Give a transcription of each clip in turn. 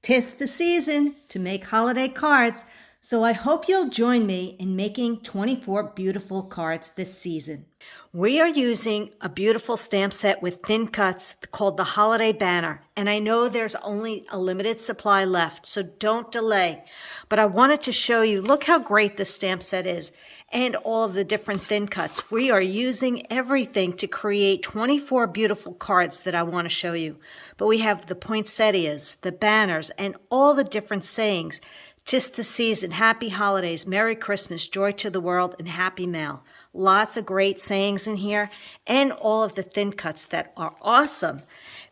'Tis the season to make holiday cards, so I hope you'll join me in making 24 beautiful cards this season. We are using a beautiful stamp set with thin cuts called the Holiday Banner, and I know there's only a limited supply left, so don't delay. But I wanted to show you, look how great this stamp set is and all of the different thin cuts. We are using everything to create 24 beautiful cards that I want to show you. But we have the poinsettias, the banners, and all the different sayings. 'Tis the season, happy holidays, Merry Christmas, joy to the world, and happy mail. Lots of great sayings in here, and all of the thin cuts that are awesome.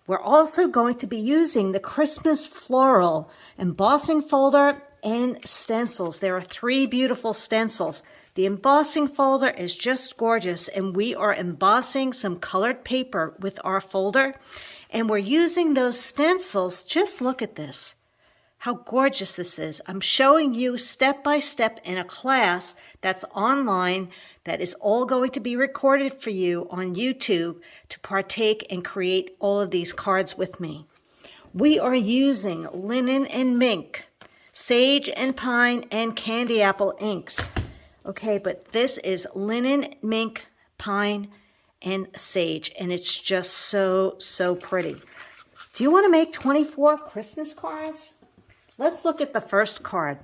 We're also going to be using the Christmas Floral embossing folder and stencils. There are 3 beautiful stencils. The embossing folder is just gorgeous, and we are embossing some colored paper with our folder, and we're using those stencils. Just look at this. How gorgeous this is. I'm showing you step by step in a class that's online that is all going to be recorded for you on YouTube to partake and create all of these cards with me. We are using linen and mink, sage and pine, and candy apple inks. Okay, but this is linen, mink, pine, and sage, and it's just so pretty. Do you want to make 24 Christmas cards? Let's look at the first card.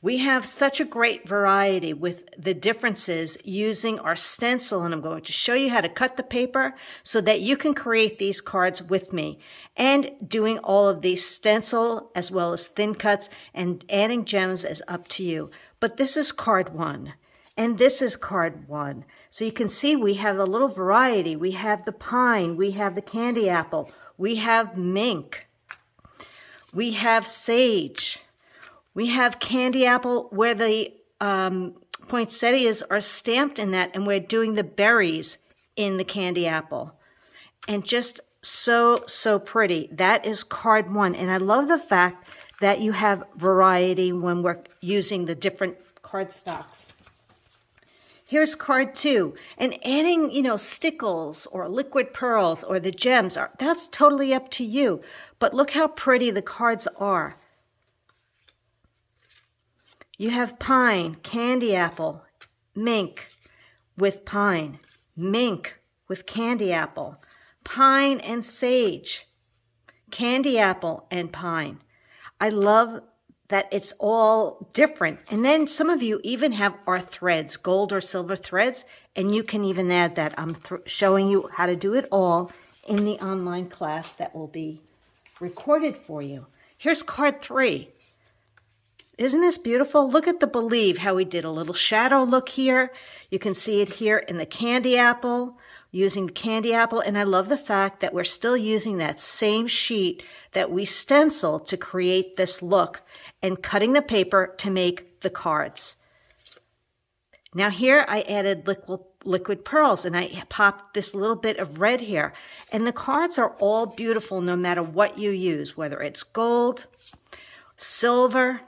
We have such a great variety with the differences using our stencil, and I'm going to show you how to cut the paper so that you can create these cards with me. And doing all of these stencil as well as thin cuts and adding gems is up to you. But this is card 1, and this is card 1. So you can see we have a little variety. We have the pine, we have the candy apple, we have mink, we have sage, we have candy apple where the poinsettias are stamped in that, and we're doing the berries in the candy apple. And just so pretty. That is card 1. And I love the fact that you have variety when we're using the different cardstocks. Here's card 2, and adding, stickles or liquid pearls or the gems, that's totally up to you. But look how pretty the cards are. You have pine, candy apple, mink with pine, mink with candy apple, pine and sage, candy apple and pine. I love that it's all different. And then some of you even have our threads, gold or silver threads, and you can even add that. I'm showing you how to do it all in the online class that will be recorded for you. Here's card 3. Isn't this beautiful? Look at the believe, how we did a little shadow look here. You can see it here in the candy apple, using the candy apple. And I love the fact that we're still using that same sheet that we stencil to create this look and cutting the paper to make the cards. Now here I added liquid pearls, and I popped this little bit of red here. And the cards are all beautiful no matter what you use, whether it's gold, silver,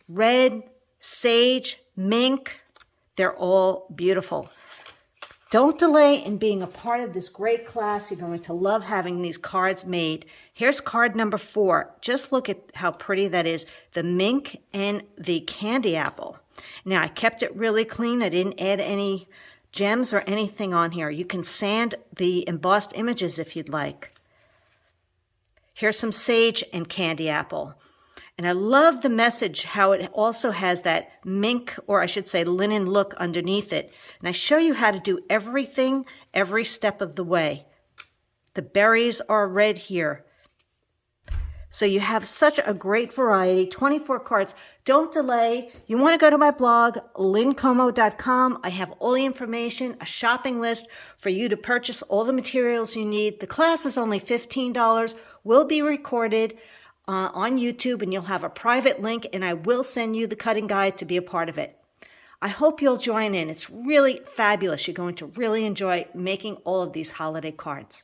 red, sage, mink. They're all beautiful. Don't delay in being a part of this great class. You're going to love having these cards made. Here's card number 4. Just look at how pretty that is. The mink and the candy apple. Now, I kept it really clean. I didn't add any gems or anything on here. You can sand the embossed images if you'd like. Here's some sage and candy apple. And I love the message, how it also has that mink, or I should say linen look underneath it. And I show you how to do everything, every step of the way. The berries are red here. So you have such a great variety, 24 cards. Don't delay. You want to go to my blog, lynncomo.com. I have all the information, a shopping list for you to purchase all the materials you need. The class is only $15, will be recorded on YouTube, and you'll have a private link, and I will send you the cutting guide to be a part of it. I hope you'll join in. It's really fabulous. You're going to really enjoy making all of these holiday cards.